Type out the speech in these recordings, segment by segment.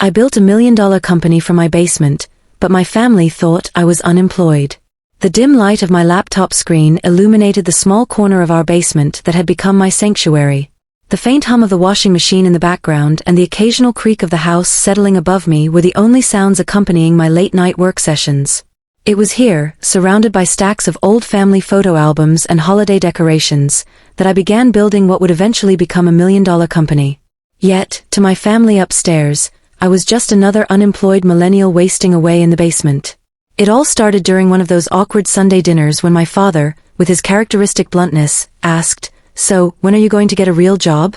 I built $1 million company from my basement, but my family thought I was unemployed. The dim light of my laptop screen illuminated the small corner of our basement that had become my sanctuary. The faint hum of the washing machine in the background and the occasional creak of the house settling above me were the only sounds accompanying my late-night work sessions. It was here, surrounded by stacks of old family photo albums and holiday decorations, that I began building what would eventually become $1 million company. Yet, to my family upstairs, I was just another unemployed millennial wasting away in the basement. It all started during one of those awkward Sunday dinners when my father, with his characteristic bluntness, asked, "So, when are you going to get a real job?"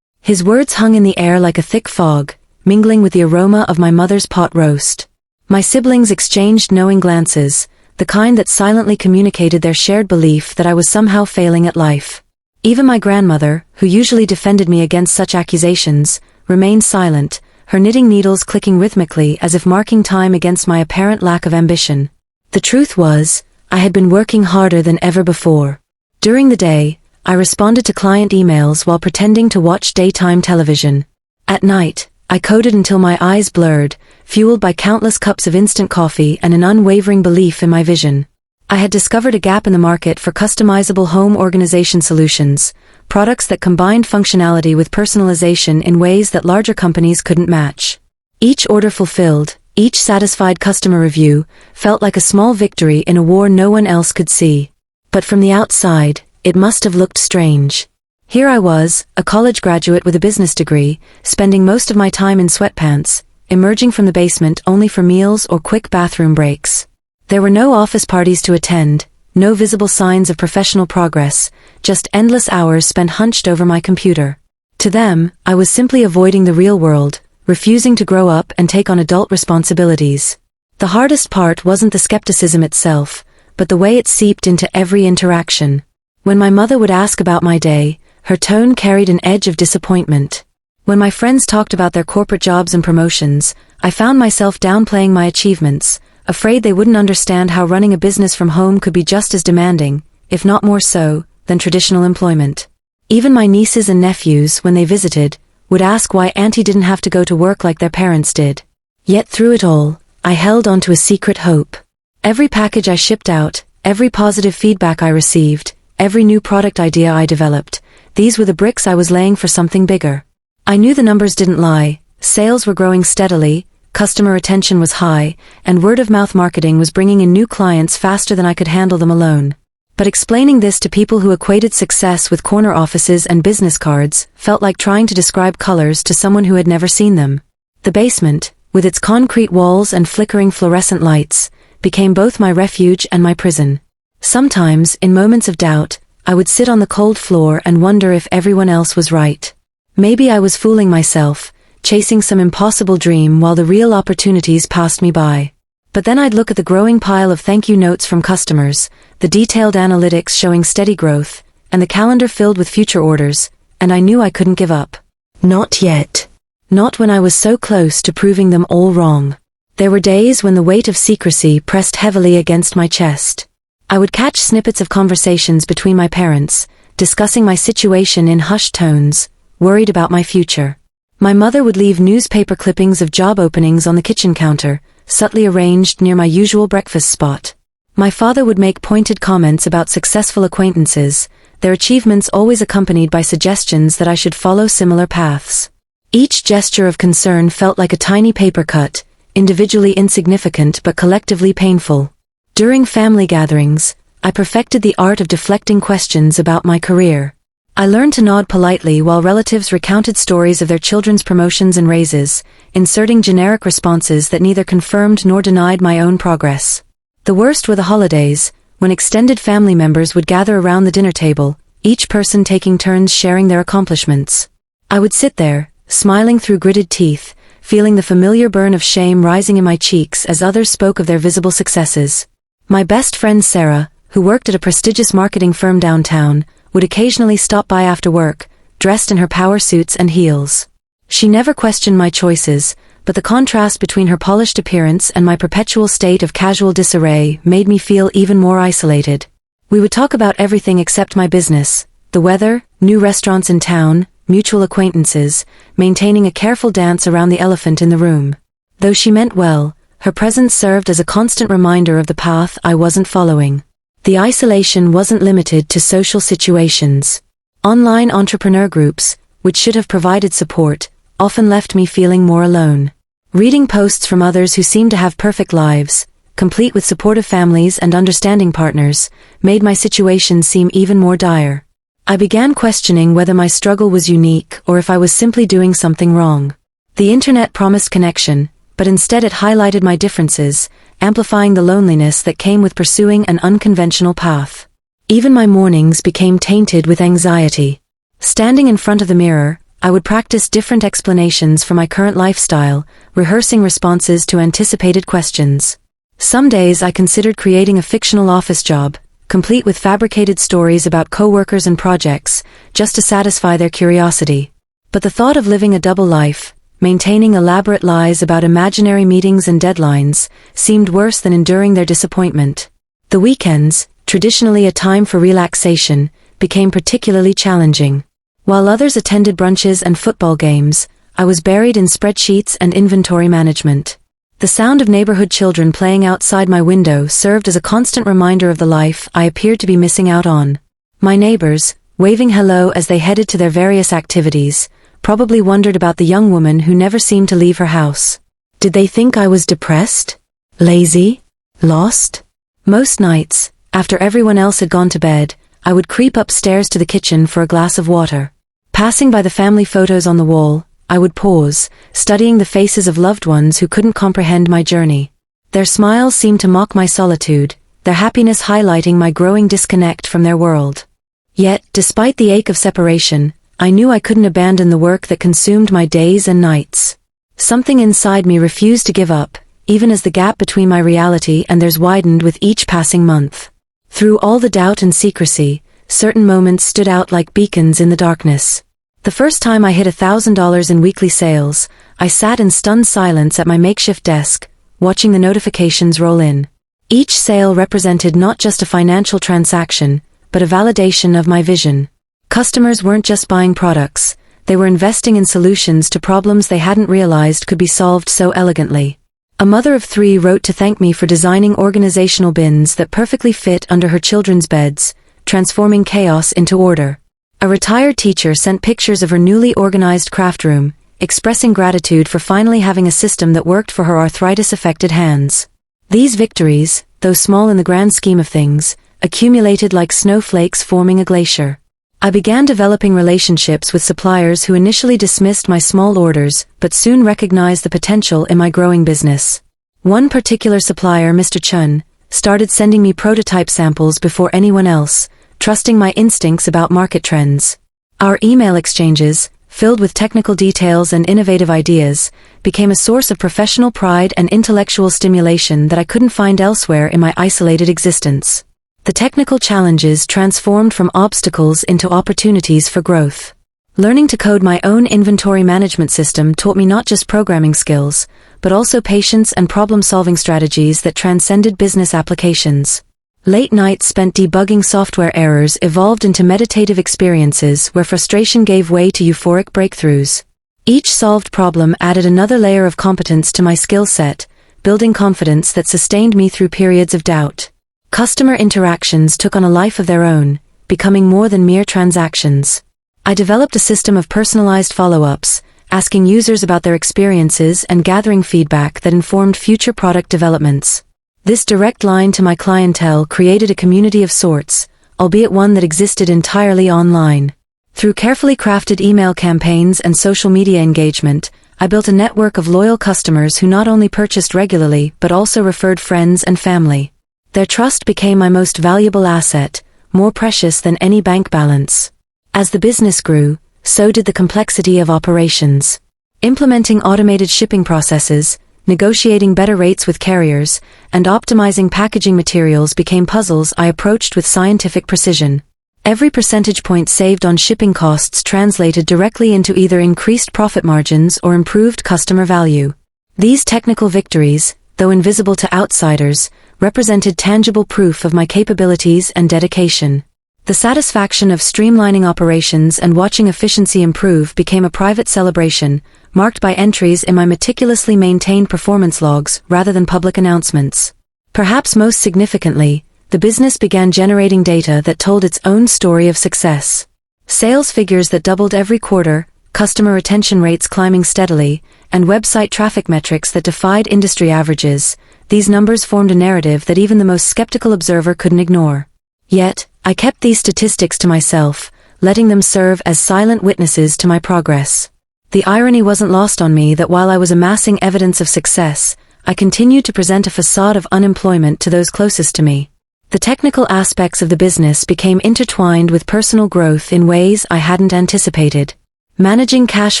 His words hung in the air like a thick fog, mingling with the aroma of my mother's pot roast. My siblings exchanged knowing glances, the kind that silently communicated their shared belief that I was somehow failing at life. Even my grandmother, who usually defended me against such accusations, remained silent, her knitting needles clicking rhythmically as if marking time against my apparent lack of ambition. The truth was, I had been working harder than ever before. During the day, I responded to client emails while pretending to watch daytime television. At night, I coded until my eyes blurred, fueled by countless cups of instant coffee and an unwavering belief in my vision. I had discovered a gap in the market for customizable home organization solutions, products that combined functionality with personalization in ways that larger companies couldn't match. Each order fulfilled, each satisfied customer review, felt like a small victory in a war no one else could see. But from the outside, it must have looked strange. Here I was, a college graduate with a business degree, spending most of my time in sweatpants, emerging from the basement only for meals or quick bathroom breaks. There were no office parties to attend, no visible signs of professional progress, just endless hours spent hunched over my computer. To them, I was simply avoiding the real world, refusing to grow up and take on adult responsibilities. The hardest part wasn't the skepticism itself, but the way it seeped into every interaction. When my mother would ask about my day, her tone carried an edge of disappointment. When my friends talked about their corporate jobs and promotions, I found myself downplaying my achievements, afraid they wouldn't understand how running a business from home could be just as demanding, if not more so, than traditional employment. Even my nieces and nephews, when they visited, would ask why Auntie didn't have to go to work like their parents did. Yet through it all, I held on to a secret hope. Every package I shipped out, every positive feedback I received, every new product idea I developed, these were the bricks I was laying for something bigger. I knew the numbers didn't lie, sales were growing steadily, customer retention was high, and word-of-mouth marketing was bringing in new clients faster than I could handle them alone. But explaining this to people who equated success with corner offices and business cards felt like trying to describe colors to someone who had never seen them. The basement, with its concrete walls and flickering fluorescent lights, became both my refuge and my prison. Sometimes, in moments of doubt, I would sit on the cold floor and wonder if everyone else was right. Maybe I was fooling myself, chasing some impossible dream while the real opportunities passed me by. But then I'd look at the growing pile of thank you notes from customers, the detailed analytics showing steady growth, and the calendar filled with future orders, and I knew I couldn't give up. Not yet. Not when I was so close to proving them all wrong. There were days when the weight of secrecy pressed heavily against my chest. I would catch snippets of conversations between my parents, discussing my situation in hushed tones, worried about my future. My mother would leave newspaper clippings of job openings on the kitchen counter, subtly arranged near my usual breakfast spot. My father would make pointed comments about successful acquaintances, their achievements always accompanied by suggestions that I should follow similar paths. Each gesture of concern felt like a tiny paper cut, individually insignificant but collectively painful. During family gatherings, I perfected the art of deflecting questions about my career. I learned to nod politely while relatives recounted stories of their children's promotions and raises, inserting generic responses that neither confirmed nor denied my own progress. The worst were the holidays, when extended family members would gather around the dinner table, each person taking turns sharing their accomplishments. I would sit there, smiling through gritted teeth, feeling the familiar burn of shame rising in my cheeks as others spoke of their visible successes. My best friend Sarah, who worked at a prestigious marketing firm downtown, would occasionally stop by after work, dressed in her power suits and heels. She never questioned my choices, but the contrast between her polished appearance and my perpetual state of casual disarray made me feel even more isolated. We would talk about everything except my business, the weather, new restaurants in town, mutual acquaintances, maintaining a careful dance around the elephant in the room. Though she meant well, her presence served as a constant reminder of the path I wasn't following. The isolation wasn't limited to social situations. Online entrepreneur groups, which should have provided support, often left me feeling more alone. Reading posts from others who seemed to have perfect lives, complete with supportive families and understanding partners, made my situation seem even more dire. I began questioning whether my struggle was unique or if I was simply doing something wrong. The internet promised connection, but instead it highlighted my differences, amplifying the loneliness that came with pursuing an unconventional path. Even my mornings became tainted with anxiety. Standing in front of the mirror, I would practice different explanations for my current lifestyle, rehearsing responses to anticipated questions. Some days I considered creating a fictional office job, complete with fabricated stories about coworkers and projects, just to satisfy their curiosity. But the thought of living a double life, maintaining elaborate lies about imaginary meetings and deadlines, seemed worse than enduring their disappointment. The weekends, traditionally a time for relaxation, became particularly challenging. While others attended brunches and football games, I was buried in spreadsheets and inventory management. The sound of neighborhood children playing outside my window served as a constant reminder of the life I appeared to be missing out on. My neighbors, waving hello as they headed to their various activities, probably wondered about the young woman who never seemed to leave her house. Did they think I was depressed? Lazy? Lost? Most nights, after everyone else had gone to bed, I would creep upstairs to the kitchen for a glass of water. Passing by the family photos on the wall, I would pause, studying the faces of loved ones who couldn't comprehend my journey. Their smiles seemed to mock my solitude, their happiness highlighting my growing disconnect from their world. Yet, despite the ache of separation, I knew I couldn't abandon the work that consumed my days and nights. Something inside me refused to give up, even as the gap between my reality and theirs widened with each passing month. Through all the doubt and secrecy, certain moments stood out like beacons in the darkness. The first time I hit $1,000 in weekly sales, I sat in stunned silence at my makeshift desk, watching the notifications roll in. Each sale represented not just a financial transaction, but a validation of my vision. Customers weren't just buying products, they were investing in solutions to problems they hadn't realized could be solved so elegantly. A mother of 3 wrote to thank me for designing organizational bins that perfectly fit under her children's beds, transforming chaos into order. A retired teacher sent pictures of her newly organized craft room, expressing gratitude for finally having a system that worked for her arthritis-affected hands. These victories, though small in the grand scheme of things, accumulated like snowflakes forming a glacier. I began developing relationships with suppliers who initially dismissed my small orders, but soon recognized the potential in my growing business. One particular supplier, Mr. Chun, started sending me prototype samples before anyone else, trusting my instincts about market trends. Our email exchanges, filled with technical details and innovative ideas, became a source of professional pride and intellectual stimulation that I couldn't find elsewhere in my isolated existence. The technical challenges transformed from obstacles into opportunities for growth. Learning to code my own inventory management system taught me not just programming skills, but also patience and problem-solving strategies that transcended business applications. Late nights spent debugging software errors evolved into meditative experiences where frustration gave way to euphoric breakthroughs. Each solved problem added another layer of competence to my skill set, building confidence that sustained me through periods of doubt. Customer interactions took on a life of their own, becoming more than mere transactions. I developed a system of personalized follow-ups, asking users about their experiences and gathering feedback that informed future product developments. This direct line to my clientele created a community of sorts, albeit one that existed entirely online. Through carefully crafted email campaigns and social media engagement, I built a network of loyal customers who not only purchased regularly but also referred friends and family. Their trust became my most valuable asset, more precious than any bank balance. As the business grew, so did the complexity of operations. Implementing automated shipping processes, negotiating better rates with carriers, and optimizing packaging materials became puzzles I approached with scientific precision. Every percentage point saved on shipping costs translated directly into either increased profit margins or improved customer value. These technical victories, though invisible to outsiders, represented tangible proof of my capabilities and dedication. The satisfaction of streamlining operations and watching efficiency improve became a private celebration, marked by entries in my meticulously maintained performance logs rather than public announcements. Perhaps most significantly, the business began generating data that told its own story of success. Sales figures that doubled every quarter, customer retention rates climbing steadily, and website traffic metrics that defied industry averages. These numbers formed a narrative that even the most skeptical observer couldn't ignore. Yet, I kept these statistics to myself, letting them serve as silent witnesses to my progress. The irony wasn't lost on me that while I was amassing evidence of success, I continued to present a facade of unemployment to those closest to me. The technical aspects of the business became intertwined with personal growth in ways I hadn't anticipated. Managing cash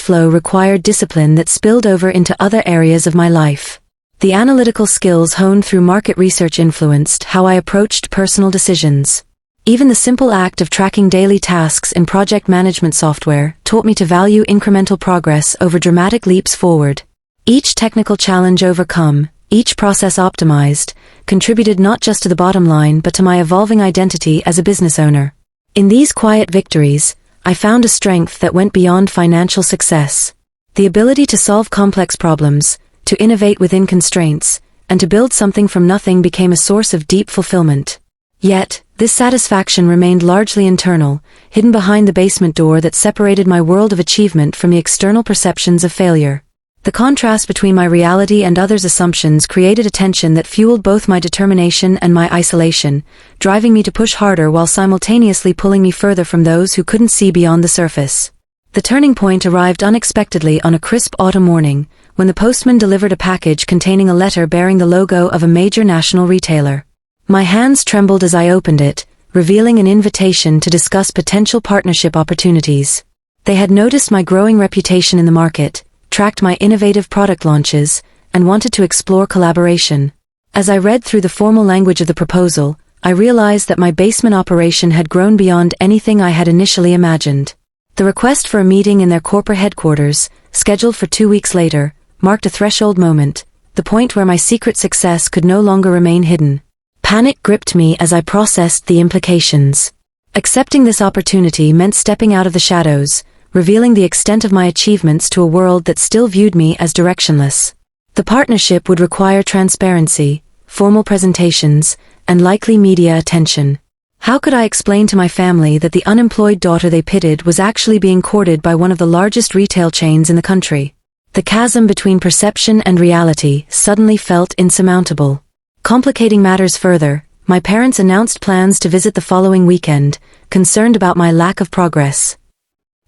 flow required discipline that spilled over into other areas of my life. The analytical skills honed through market research influenced how I approached personal decisions. Even the simple act of tracking daily tasks in project management software taught me to value incremental progress over dramatic leaps forward. Each technical challenge overcome, each process optimized, contributed not just to the bottom line but to my evolving identity as a business owner. In these quiet victories, I found a strength that went beyond financial success. The ability to solve complex problems, to innovate within constraints, and to build something from nothing became a source of deep fulfillment. Yet, this satisfaction remained largely internal, hidden behind the basement door that separated my world of achievement from the external perceptions of failure. The contrast between my reality and others' assumptions created a tension that fueled both my determination and my isolation, driving me to push harder while simultaneously pulling me further from those who couldn't see beyond the surface. The turning point arrived unexpectedly on a crisp autumn morning, when the postman delivered a package containing a letter bearing the logo of a major national retailer. My hands trembled as I opened it, revealing an invitation to discuss potential partnership opportunities. They had noticed my growing reputation in the market, tracked my innovative product launches, and wanted to explore collaboration. As I read through the formal language of the proposal, I realized that my basement operation had grown beyond anything I had initially imagined. The request for a meeting in their corporate headquarters, scheduled for 2 weeks later, marked a threshold moment, the point where my secret success could no longer remain hidden. Panic gripped me as I processed the implications. Accepting this opportunity meant stepping out of the shadows, revealing the extent of my achievements to a world that still viewed me as directionless. The partnership would require transparency, formal presentations, and likely media attention. How could I explain to my family that the unemployed daughter they pitied was actually being courted by one of the largest retail chains in the country? The chasm between perception and reality suddenly felt insurmountable. Complicating matters further, my parents announced plans to visit the following weekend, concerned about my lack of progress.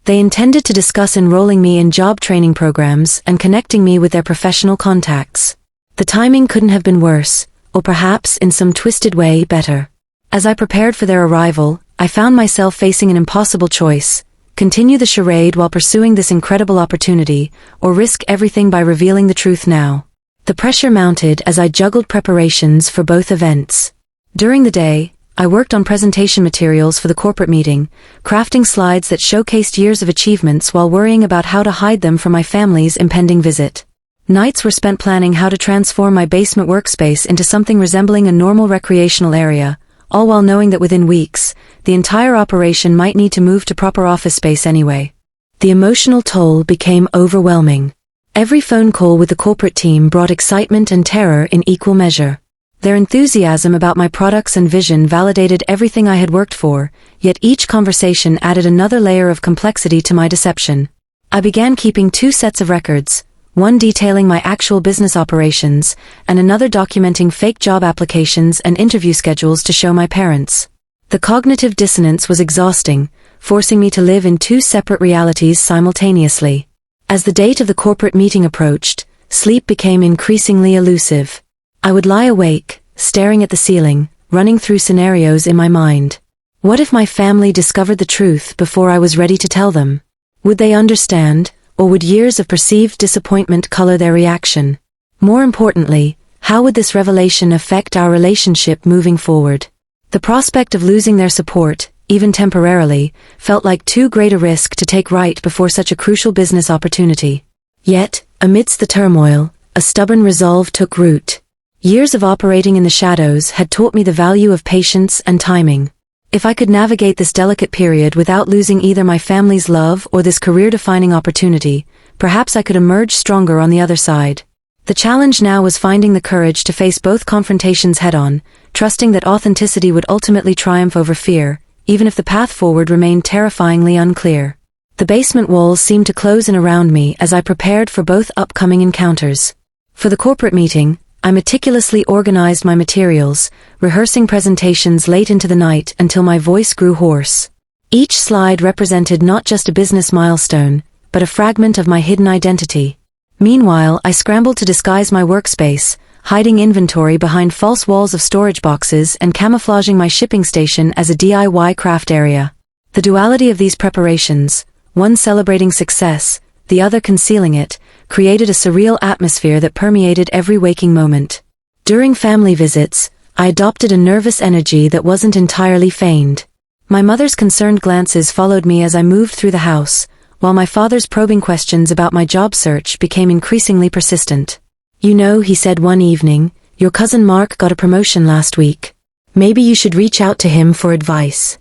They intended to discuss enrolling me in job training programs and connecting me with their professional contacts. The timing couldn't have been worse, or perhaps in some twisted way better. As I prepared for their arrival, I found myself facing an impossible choice: continue the charade while pursuing this incredible opportunity, or risk everything by revealing the truth now. The pressure mounted as I juggled preparations for both events. During the day, I worked on presentation materials for the corporate meeting, crafting slides that showcased years of achievements while worrying about how to hide them from my family's impending visit. Nights were spent planning how to transform my basement workspace into something resembling a normal recreational area, all while knowing that within weeks, the entire operation might need to move to proper office space anyway. The emotional toll became overwhelming. Every phone call with the corporate team brought excitement and terror in equal measure. Their enthusiasm about my products and vision validated everything I had worked for, yet each conversation added another layer of complexity to my deception. I began keeping 2 sets of records, one detailing my actual business operations, and another documenting fake job applications and interview schedules to show my parents. The cognitive dissonance was exhausting, forcing me to live in 2 separate realities simultaneously. As the date of the corporate meeting approached, sleep became increasingly elusive. I would lie awake, staring at the ceiling, running through scenarios in my mind. What if my family discovered the truth before I was ready to tell them? Would they understand, or would years of perceived disappointment color their reaction? More importantly, how would this revelation affect our relationship moving forward? The prospect of losing their support, even temporarily, felt like too great a risk to take right before such a crucial business opportunity. Yet, amidst the turmoil, a stubborn resolve took root. Years of operating in the shadows had taught me the value of patience and timing. If I could navigate this delicate period without losing either my family's love or this career-defining opportunity, perhaps I could emerge stronger on the other side. The challenge now was finding the courage to face both confrontations head-on, trusting that authenticity would ultimately triumph over fear, even if the path forward remained terrifyingly unclear. The basement walls seemed to close in around me as I prepared for both upcoming encounters. For the corporate meeting, I meticulously organized my materials, rehearsing presentations late into the night until my voice grew hoarse. Each slide represented not just a business milestone, but a fragment of my hidden identity. Meanwhile, I scrambled to disguise my workspace, hiding inventory behind false walls of storage boxes and camouflaging my shipping station as a DIY craft area. The duality of these preparations, one celebrating success, the other concealing it, created a surreal atmosphere that permeated every waking moment. During family visits, I adopted a nervous energy that wasn't entirely feigned. My mother's concerned glances followed me as I moved through the house, while my father's probing questions about my job search became increasingly persistent. "You know," he said one evening, "your cousin Mark got a promotion last week. Maybe you should reach out to him for advice."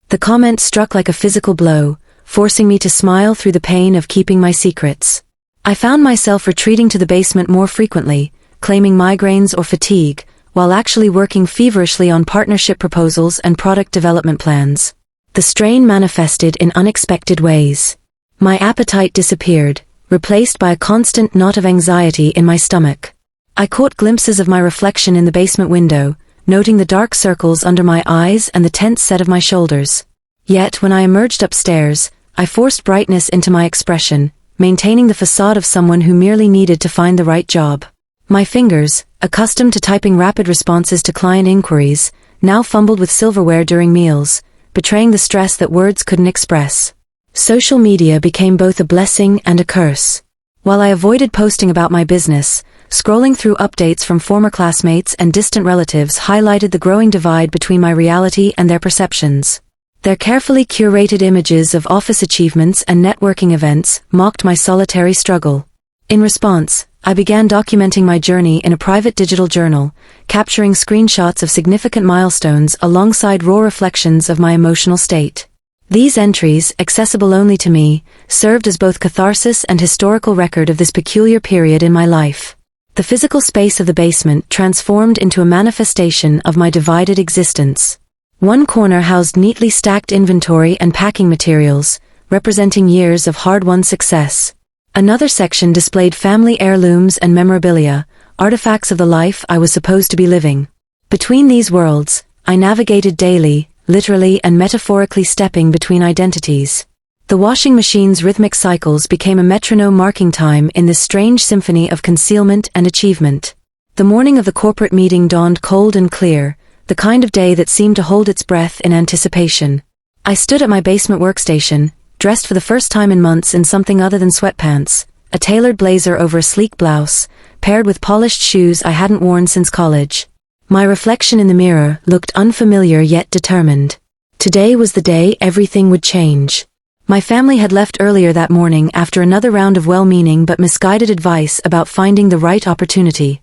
The comment struck like a physical blow, forcing me to smile through the pain of keeping my secrets. I found myself retreating to the basement more frequently, claiming migraines or fatigue, while actually working feverishly on partnership proposals and product development plans. The strain manifested in unexpected ways. My appetite disappeared, replaced by a constant knot of anxiety in my stomach. I caught glimpses of my reflection in the basement window, noting the dark circles under my eyes and the tense set of my shoulders. Yet when I emerged upstairs, I forced brightness into my expression, maintaining the facade of someone who merely needed to find the right job. My fingers, accustomed to typing rapid responses to client inquiries, now fumbled with silverware during meals, betraying the stress that words couldn't express. Social media became both a blessing and a curse. While I avoided posting about my business, scrolling through updates from former classmates and distant relatives highlighted the growing divide between my reality and their perceptions. Their carefully curated images of office achievements and networking events mocked my solitary struggle. In response, I began documenting my journey in a private digital journal, capturing screenshots of significant milestones alongside raw reflections of my emotional state. These entries, accessible only to me, served as both catharsis and historical record of this peculiar period in my life. The physical space of the basement transformed into a manifestation of my divided existence. One corner housed neatly stacked inventory and packing materials, representing years of hard-won success. Another section displayed family heirlooms and memorabilia, artifacts of the life I was supposed to be living. Between these worlds, I navigated daily, literally and metaphorically stepping between identities. The washing machine's rhythmic cycles became a metronome marking time in this strange symphony of concealment and achievement. The morning of the corporate meeting dawned cold and clear, the kind of day that seemed to hold its breath in anticipation. I stood at my basement workstation, dressed for the first time in months in something other than sweatpants, a tailored blazer over a sleek blouse, paired with polished shoes I hadn't worn since college. My reflection in the mirror looked unfamiliar yet determined. Today was the day everything would change. My family had left earlier that morning after another round of well-meaning but misguided advice about finding the right opportunity.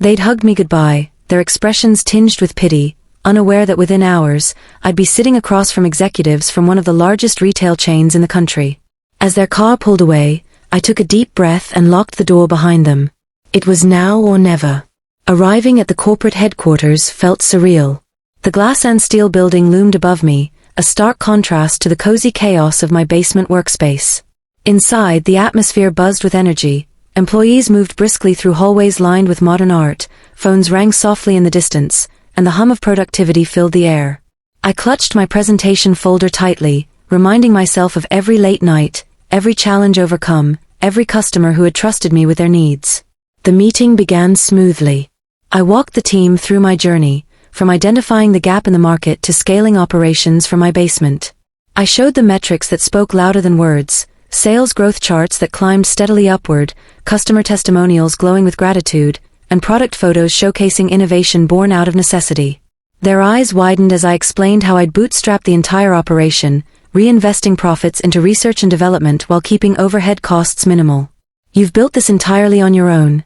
They'd hugged me goodbye, their expressions tinged with pity, unaware that within hours, I'd be sitting across from executives from one of the largest retail chains in the country. As their car pulled away, I took a deep breath and locked the door behind them. It was now or never. Arriving at the corporate headquarters felt surreal. The glass and steel building loomed above me, a stark contrast to the cozy chaos of my basement workspace. Inside, the atmosphere buzzed with energy. Employees moved briskly through hallways lined with modern art, phones rang softly in the distance, and the hum of productivity filled the air. I clutched my presentation folder tightly, reminding myself of every late night, every challenge overcome, every customer who had trusted me with their needs. The meeting began smoothly. I walked the team through my journey, from identifying the gap in the market to scaling operations from my basement. I showed the metrics that spoke louder than words, sales growth charts that climbed steadily upward, customer testimonials glowing with gratitude, and product photos showcasing innovation born out of necessity. Their eyes widened as I explained how I'd bootstrapped the entire operation, reinvesting profits into research and development while keeping overhead costs minimal. "You've built this entirely on your own?"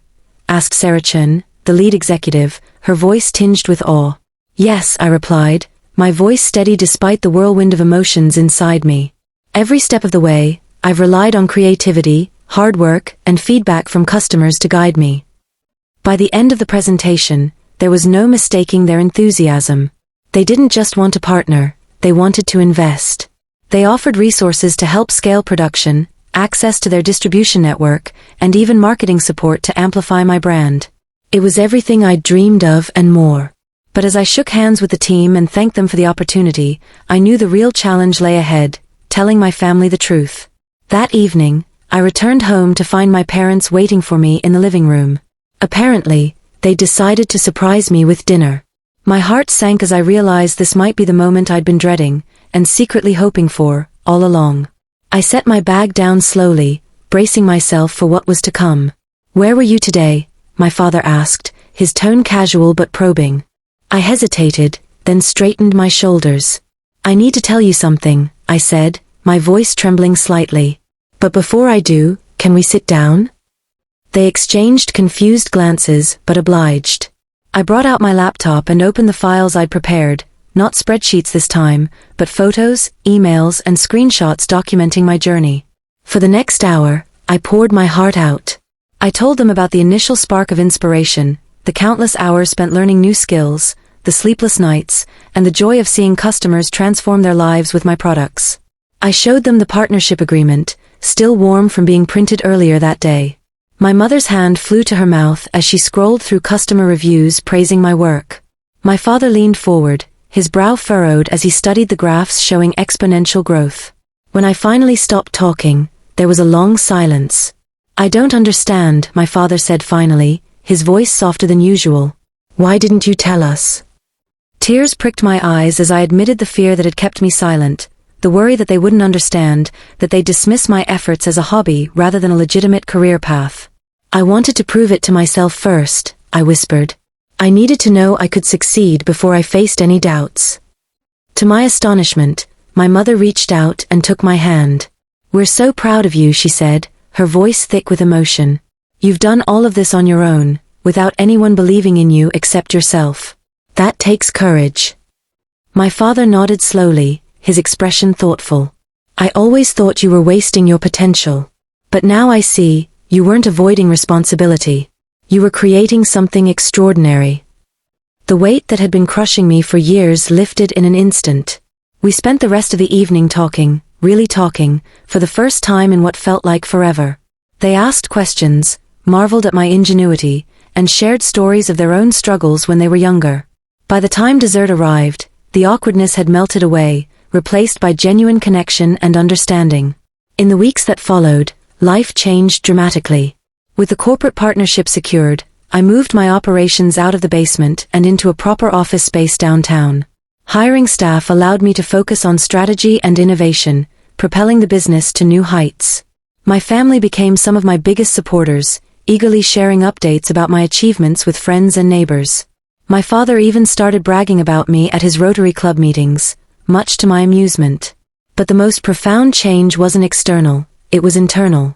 asked Sarah Chen, the lead executive, her voice tinged with awe. "Yes," I replied, my voice steady despite the whirlwind of emotions inside me. Every step of the way, I've relied on creativity, hard work, and feedback from customers to guide me. By the end of the presentation, there was no mistaking their enthusiasm. They didn't just want to partner, they wanted to invest. They offered resources to help scale production, access to their distribution network, and even marketing support to amplify my brand. It was everything I'd dreamed of and more. But as I shook hands with the team and thanked them for the opportunity, I knew the real challenge lay ahead, telling my family the truth. That evening, I returned home to find my parents waiting for me in the living room. Apparently, they decided to surprise me with dinner. My heart sank as I realized this might be the moment I'd been dreading, and secretly hoping for, all along. I set my bag down slowly, bracing myself for what was to come. "Where were you today?" my father asked, his tone casual but probing. I hesitated, then straightened my shoulders. "I need to tell you something," I said, my voice trembling slightly. "But before I do, can we sit down?" They exchanged confused glances, but obliged. I brought out my laptop and opened the files I'd prepared, not spreadsheets this time, but photos, emails, and screenshots documenting my journey. For the next hour, I poured my heart out. I told them about the initial spark of inspiration, the countless hours spent learning new skills, the sleepless nights, and the joy of seeing customers transform their lives with my products. I showed them the partnership agreement, still warm from being printed earlier that day. My mother's hand flew to her mouth as she scrolled through customer reviews praising my work. My father leaned forward, his brow furrowed as he studied the graphs showing exponential growth. When I finally stopped talking, there was a long silence. "I don't understand," my father said finally, his voice softer than usual. "Why didn't you tell us?" Tears pricked my eyes as I admitted the fear that had kept me silent, the worry that they wouldn't understand, that they'd dismiss my efforts as a hobby rather than a legitimate career path. "I wanted to prove it to myself first," I whispered. "I needed to know I could succeed before I faced any doubts." To my astonishment, my mother reached out and took my hand. "We're so proud of you," she said, her voice thick with emotion. "You've done all of this on your own, without anyone believing in you except yourself. That takes courage." My father nodded slowly, his expression thoughtful. "I always thought you were wasting your potential. But now I see, you weren't avoiding responsibility. You were creating something extraordinary." The weight that had been crushing me for years lifted in an instant. We spent the rest of the evening talking, really talking, for the first time in what felt like forever. They asked questions, marveled at my ingenuity, and shared stories of their own struggles when they were younger. By the time dessert arrived, the awkwardness had melted away, replaced by genuine connection and understanding. In the weeks that followed, life changed dramatically. With the corporate partnership secured, I moved my operations out of the basement and into a proper office space downtown. Hiring staff allowed me to focus on strategy and innovation, propelling the business to new heights. My family became some of my biggest supporters, eagerly sharing updates about my achievements with friends and neighbors. My father even started bragging about me at his Rotary Club meetings, much to my amusement. But the most profound change wasn't external, it was internal.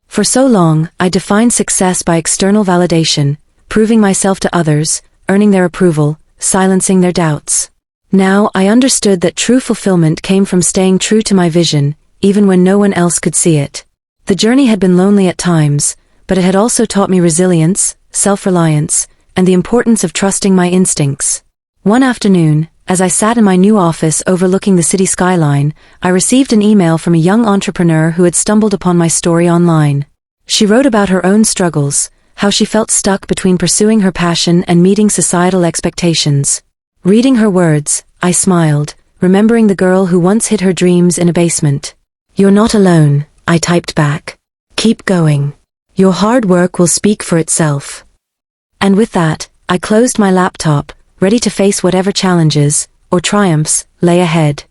For so long, I defined success by external validation, proving myself to others, earning their approval, silencing their doubts. Now I understood that true fulfillment came from staying true to my vision, even when no one else could see it. The journey had been lonely at times, but it had also taught me resilience, self-reliance, and the importance of trusting my instincts. One afternoon, as I sat in my new office overlooking the city skyline, I received an email from a young entrepreneur who had stumbled upon my story online. She wrote about her own struggles, how she felt stuck between pursuing her passion and meeting societal expectations. Reading her words, I smiled, remembering the girl who once hid her dreams in a basement. "You're not alone," I typed back. "Keep going. Your hard work will speak for itself." And with that, I closed my laptop, ready to face whatever challenges, or triumphs, lay ahead.